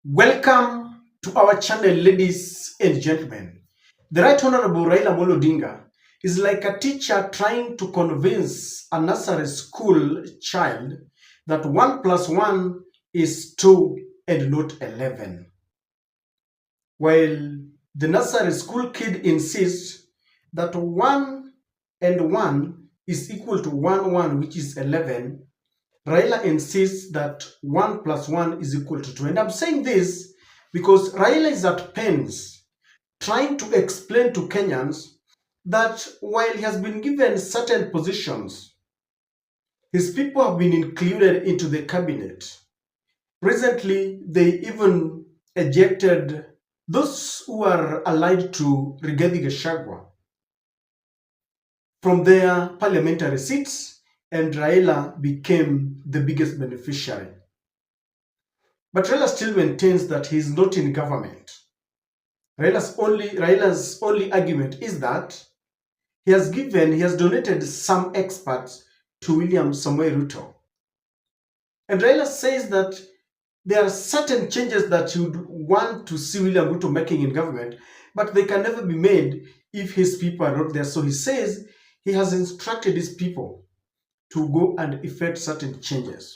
Welcome to our channel, ladies and gentlemen. The Right Honorable Raila Odinga is like a teacher trying to convince a nursery school child that 1 plus 1 is 2 and not 11. While the nursery school kid insists that 1 and 1 is equal to 1, which is 11, Raila insists that 1 plus 1 is equal to 2. And I'm saying this because Raila is at pains trying to explain to Kenyans that while he has been given certain positions, his people have been included into the cabinet. Recently, they even ejected those who are allied to Rigathi Gachagua from their parliamentary seats, and Raila became the biggest beneficiary. But Raila still maintains that he is not in government. Raila's only argument is that he has donated some experts to William Samoei Ruto. And Raila says that there are certain changes that you would want to see William Ruto making in government, but they can never be made if his people are not there. So he says he has instructed his people to go and effect certain changes.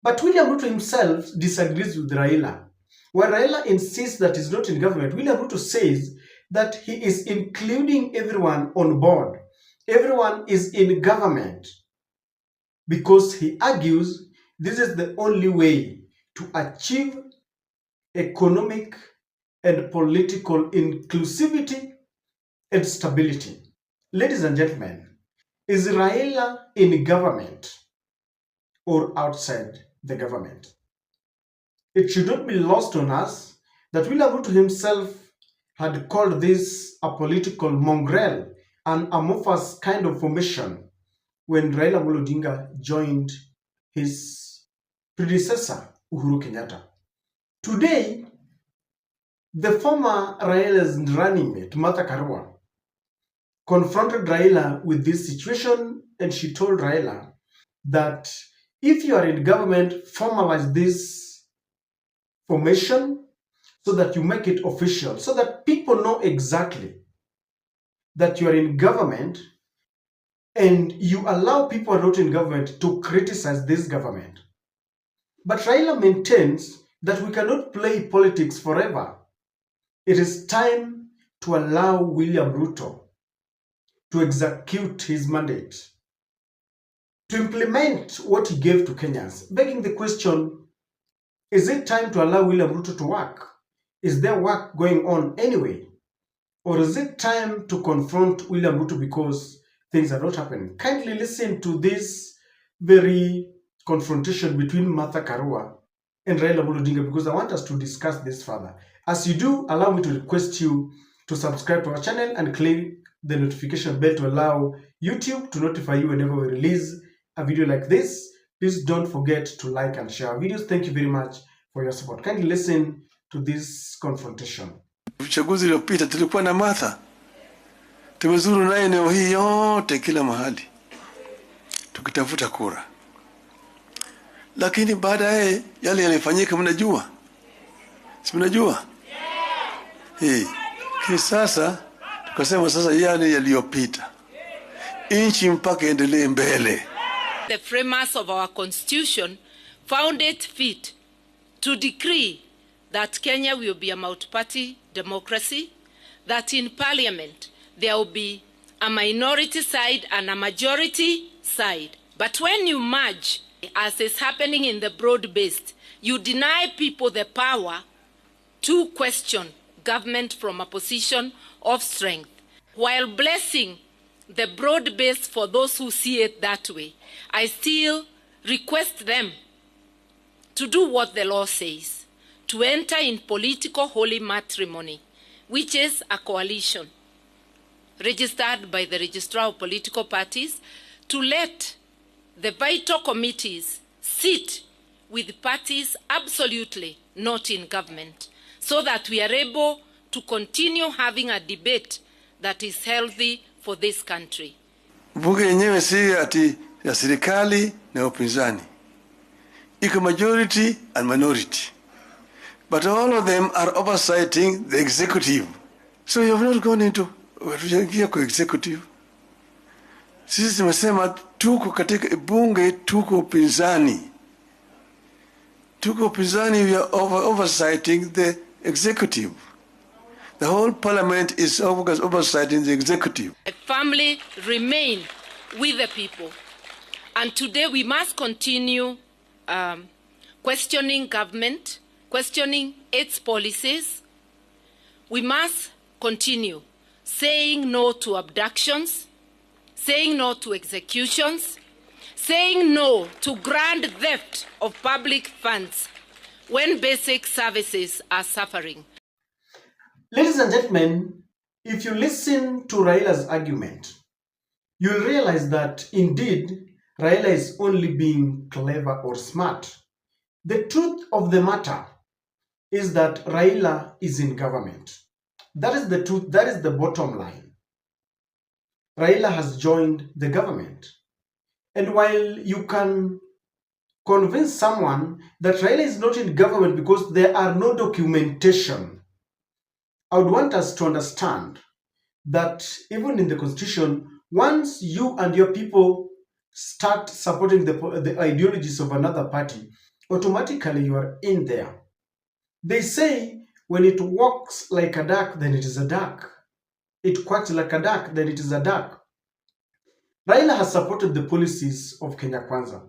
But William Ruto himself disagrees with Raila. While Raila insists that he's not in government, William Ruto says that he is including everyone on board. Everyone is in government because he argues this is the only way to achieve economic and political inclusivity and stability. Ladies and gentlemen, is Raila in government or outside the government? It should not be lost on us that William Ruto himself had called this a political mongrel, an amorphous kind of formation, when Raila Odinga joined his predecessor, Uhuru Kenyatta. Today, the former Raila's running mate, Martha Karua, confronted Raila with this situation, and she told Raila that if you are in government, formalize this formation so that you make it official, so that people know exactly that you are in government, and you allow people not in government to criticize this government. But Raila maintains that we cannot play politics forever. It is time to allow William Ruto to execute his mandate, to implement what he gave to Kenyans, begging the question, is it time to allow William Ruto to work? Is there work going on anyway? Or is it time to confront William Ruto because things are not happening? Kindly listen to this very confrontation between Martha Karua and Raila Odinga, because I want us to discuss this further. As you do, allow me to request you to subscribe to our channel and click the notification bell to allow YouTube to notify you whenever we release a video like this. Please don't forget to like and share our videos. Thank you very much for your support. Kindly listen to this confrontation. Uchaguzi uliopita tulikuwa na Martha. Tumezuru naye eneo hii yote kila mahali, tukitafuta kura. Lakini baadaye yale yalifanyika mnajua. Si mnajua? Kini sasa tukasema sasa yale yaliyopita, inchi mpaka endelee mbele. The framers of our constitution found it fit to decree that Kenya will be a multi-party democracy, that in parliament there will be a minority side and a majority side. But when you merge, as is happening in the broad-based, you deny people the power to question government from a position of strength, while blessing the broad-based for those who see it that way. I still request them to do what the law says, to enter in political holy matrimony, which is a coalition registered by the Registrar of Political Parties, to let the vital committees sit with parties absolutely not in government, so that we are able to continue having a debate that is healthy for this country. Bunge yenyewe si ati ya serikali na upinzani. Iko majority and minority. but all of them are oversighting the executive. So you have not gone into watujaingia kwa executive. Sisi tumesema tuko katika bunge, tuko upinzani. Tuko upinzani, we are oversighting the executive. The whole parliament is oversighting the executive. A family remain with the people. And today we must continue questioning government, questioning its policies. We must continue saying no to abductions, saying no to executions, saying no to grand theft of public funds when basic services are suffering. Ladies and gentlemen, if you listen to Raila's argument, you'll realize that indeed Raila is only being clever or smart. The truth of the matter is that Raila is in government. That is the truth, that is the bottom line. Raila has joined the government. And while you can convince someone that Raila is not in government because there are no documentation, I would want us to understand that even in the constitution, once you and your people start supporting the ideologies of another party, automatically you are in there. They say when it walks like a duck, then it is a duck. It quacks like a duck, then it is a duck. Raila has supported the policies of Kenya Kwanza.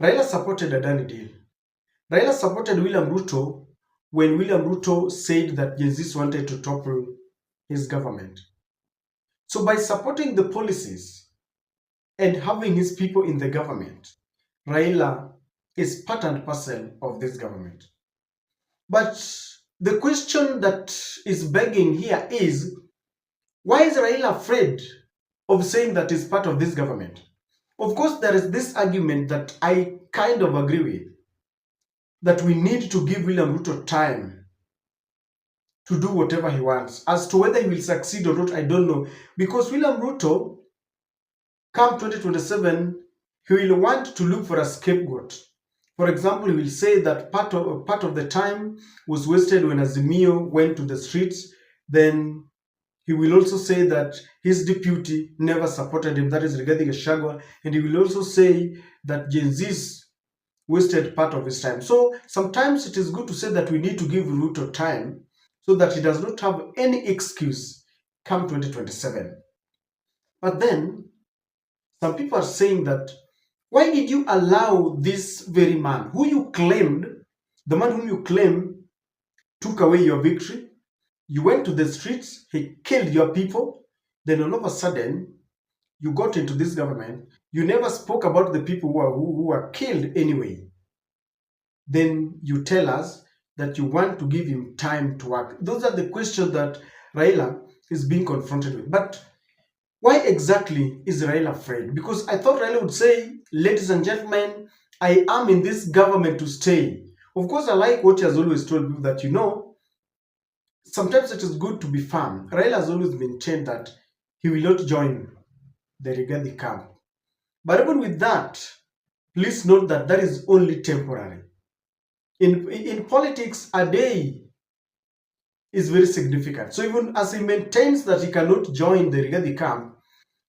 Raila supported Adani deal. Raila supported William Ruto when William Ruto said that Gen Zs wanted to topple his government. So by supporting the policies and having his people in the government, Raila is part and parcel of this government. But the question that is begging here is, why is Raila afraid of saying that he's part of this government? Of course, there is this argument that I kind of agree with, that we need to give William Ruto time to do whatever he wants. As to whether he will succeed or not, I don't know. Because William Ruto, come 2027, he will want to look for a scapegoat. For example, he will say that part of the time was wasted when Azimio went to the streets. Then he will also say that his deputy never supported him, that is Rigathi Gachagua. And he will also say that Gen Zs wasted part of his time. So sometimes it is good to say that we need to give Ruto time so that he does not have any excuse come 2027. But then some people are saying that, why did you allow this very man who you claimed, the man whom you claim took away your victory? You went to the streets, he killed your people, then all of a sudden you got into this government. You never spoke about the people who were killed anyway. Then you tell us that you want to give him time to work. Those are the questions that Raila is being confronted with. But why exactly is Raila afraid? Because I thought Raila would say, ladies and gentlemen, I am in this government to stay. Of course, I like what he has always told people, that, sometimes it is good to be firm. Raila has always maintained that he will not join the Rigathi camp. But even with that, please note that that is only temporary. In politics, a day is very significant. So even as he maintains that he cannot join the Rigathi camp,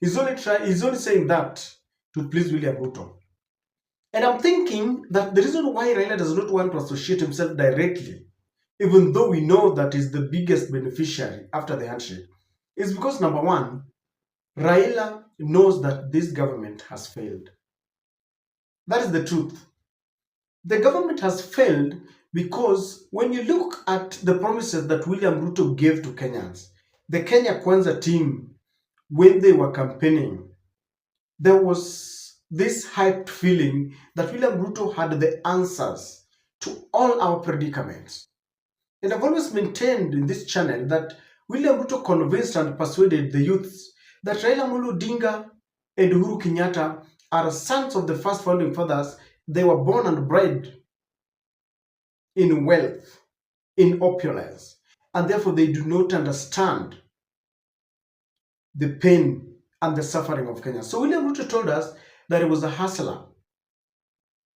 he's only saying that to please William Ruto. And I'm thinking that the reason why Raila does not want to associate himself directly, even though we know that he's the biggest beneficiary after the handshake, is because, number one, Raila knows that this government has failed. That is the truth. The government has failed because when you look at the promises that William Ruto gave to Kenyans, the Kenya Kwanza team, when they were campaigning, there was this hyped feeling that William Ruto had the answers to all our predicaments. And I've always maintained in this channel that William Ruto convinced and persuaded the youths that Raila Odinga and Uhuru Kenyatta are sons of the first founding fathers. They were born and bred in wealth, in opulence, and therefore they do not understand the pain and the suffering of Kenya. So William Ruto told us that he was a hustler.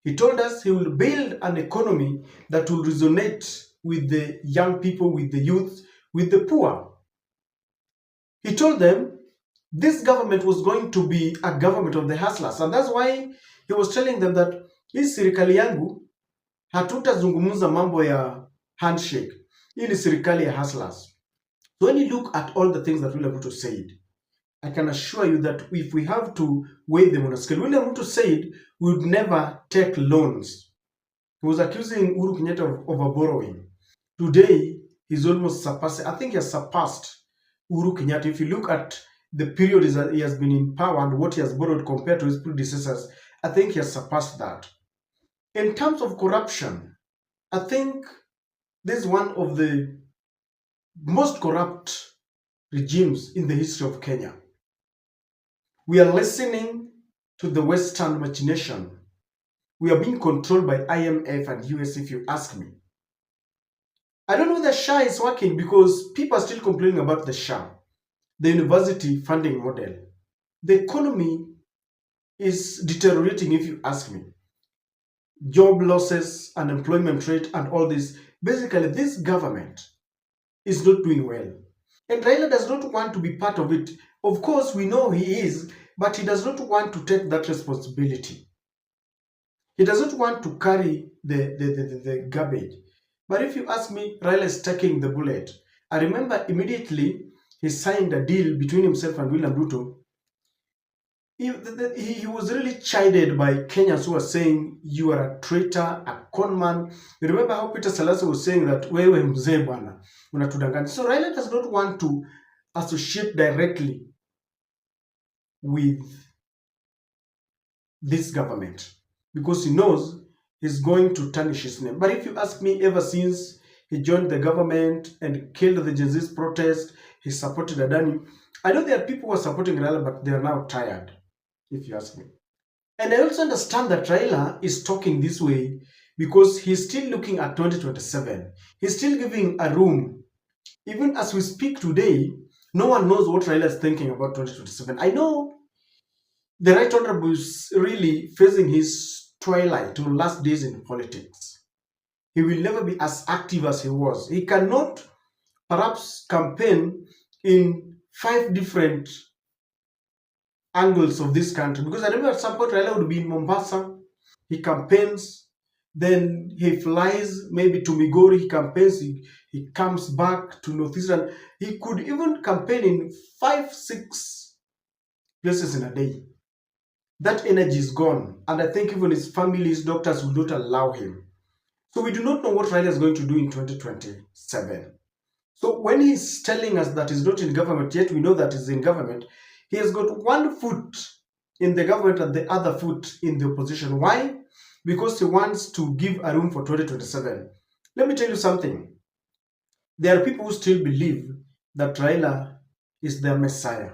He told us he will build an economy that will resonate with the young people, with the youth, with the poor. He told them this government was going to be a government of the hustlers, and that's why he was telling them that hii serikali yangu hatutazungumza mambo ya handshake. Hii ni serikali ya hustlers. So when you look at all the things that William Ruto said, I can assure you that if we have to weigh them on a scale, William Ruto said we would never take loans. He was accusing Uhuru Kenyatta of overborrowing. Today, he's almost surpassed. I think he has surpassed Uhuru Kenyatta. If you look at the period he has been in power and what he has borrowed compared to his predecessors, I think he has surpassed that. In terms of corruption, I think this is one of the most corrupt regimes in the history of Kenya. We are listening to the Western machination. We are being controlled by IMF and US, if you ask me. I don't know the SHA is working because people are still complaining about the SHA, the university funding model. The economy is deteriorating, if you ask me. Job losses, unemployment rate, and all this. Basically, this government is not doing well. And Raila does not want to be part of it. Of course, we know he is, but he does not want to take that responsibility. He doesn't want to carry the garbage. But if you ask me, Raila is taking the bullet. I remember immediately he signed a deal between himself and William Ruto. He was really chided by Kenyans who were saying, you are a traitor, a conman. You remember how Peter Salasa was saying that, wewe mzee bwana, unatudanganya. So Raila does not want to associate directly with this government because he knows he's going to tarnish his name. But if you ask me, ever since he joined the government and killed the Gen Z protest, he supported Adani. I know there are people who are supporting Raila, but they are now tired, if you ask me. And I also understand that Raila is talking this way because he's still looking at 2027. He's still giving a room. Even as we speak today, no one knows what Raila is thinking about 2027. I know the Right Honorable is really facing his twilight or last days in politics. He will never be as active as he was. He cannot perhaps campaign in 5 different angles of this country. Because I remember at some point Raila would be in Mombasa, he campaigns, then he flies maybe to Migori, he campaigns, he comes back to Northeastern. He could even campaign in 5, 6 places in a day. That energy is gone. And I think even his family, his doctors will not allow him. So we do not know what Raila is going to do in 2027. So when he's telling us that he's not in government, yet we know that he's in government, he has got one foot in the government and the other foot in the opposition. Why? Because he wants to give a room for 2027. Let me tell you something. There are people who still believe that Raila is their messiah.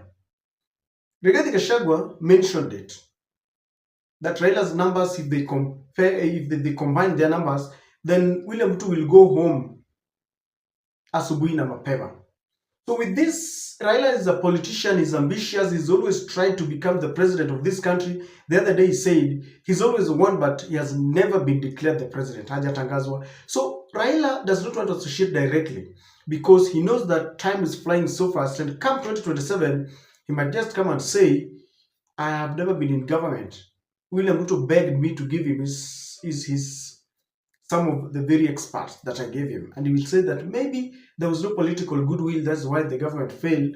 Rigathi Gachagua mentioned it, that Raila's numbers, if they compare, if they combine their numbers, then William Ruto will go home asubuhi na mapema. So with this, Raila is a politician, he's ambitious, he's always tried to become the president of this country. The other day he said he's always won, but he has never been declared the president. Hajatangazwa. So Raila does not want to associate directly because he knows that time is flying so fast, and come 2027, he might just come and say, I have never been in government. William Ruto begged me to give him his some of the very experts that I gave him. And he will say that maybe there was no political goodwill, that's why the government failed.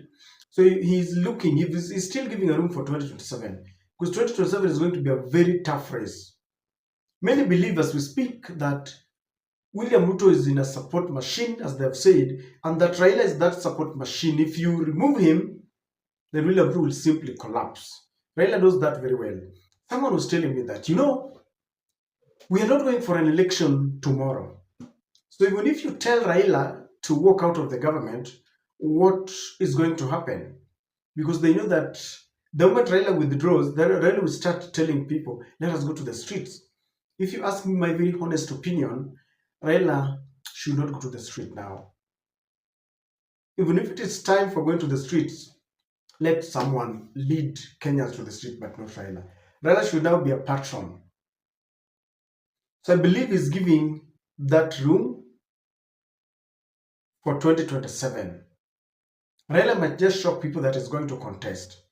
So he's looking, he's still giving a room for 2027. Because 2027 is going to be a very tough race. Many believe as we speak that William Ruto is in a support machine, as they have said, and that Raila is that support machine. If you remove him, then William Ruto will simply collapse. Raila knows that very well. Someone was telling me that, we are not going for an election tomorrow. So even if you tell Raila to walk out of the government, what is going to happen? Because they know that the moment Raila withdraws, then Raila will start telling people, let us go to the streets. If you ask me my very honest opinion, Raila should not go to the street now. Even if it is time for going to the streets, let someone lead Kenyans to the street, but not Raila. Raila should now be a patron. So I believe he's giving that room for 2027. Raila might just shock people that is going to contest.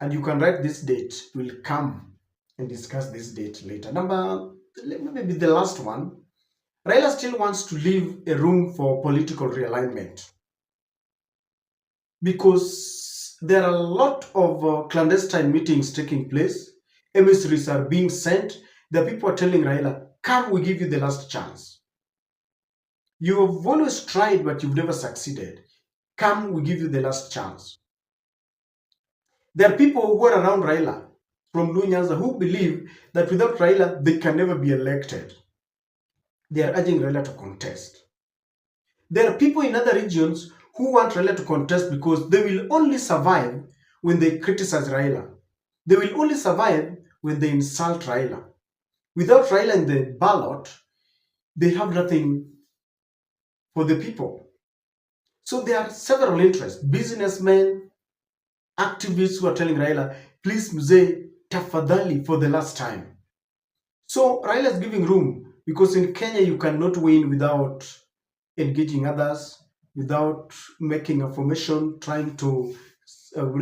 And you can write this date. We'll come and discuss this date later. Maybe the last one. Raila still wants to leave a room for political realignment because there are a lot of clandestine meetings taking place. Emissaries are being sent. The people are telling Raila, come, we give you the last chance. You have always tried, but you've never succeeded. Come, we give you the last chance. There are people who are around Raila from Nyanza who believe that without Raila, they can never be elected. They are urging Raila to contest. There are people in other regions who want Raila to contest because they will only survive when they criticize Raila. They will only survive when they insult Raila. Without Raila in the ballot, they have nothing for the people. So there are several interests. Businessmen, activists who are telling Raila, please mzee, tafadhali for the last time. So Raila is giving room because in Kenya you cannot win without engaging others, without making a formation, trying to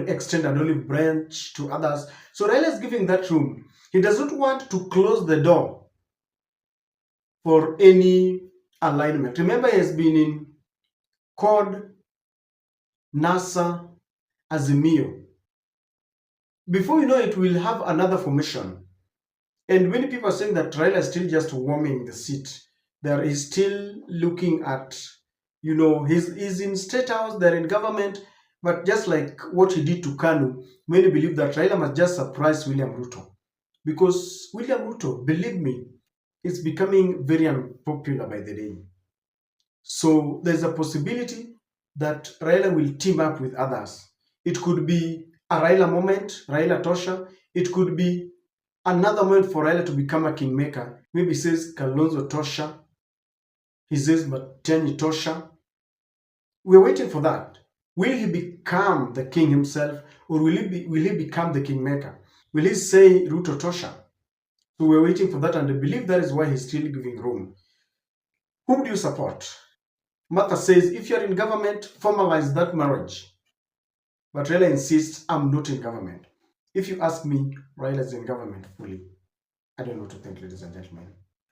extend an olive branch to others. So Raila is giving that room. He doesn't want to close the door for any alignment. Remember, he has been in CORD, NASA, Azimio. Before you know it, we'll have another formation. And many people are saying that Raila is still just warming the seat. There is still looking at, he's in state house, they're in government, but just like what he did to Kanu, many believe that Raila must just surprise William Ruto. Because William Ruto, believe me, is becoming very unpopular by the day. So there's a possibility that Raila will team up with others. It could be a Raila moment, Raila Tosha. It could be another moment for Raila to become a kingmaker. Maybe he says Kalonzo Tosha. He says Matiang'i Tosha. We're waiting for that. Will he become the king himself, or will he become the kingmaker? Will he say Ruto Tosha? So we're waiting for that, and I believe that is why he's still giving room. Whom do you support? Martha says, if you're in government, formalize that marriage. But Raila insists, I'm not in government. If you ask me, Raila is in government fully. I don't know what to think, ladies and gentlemen.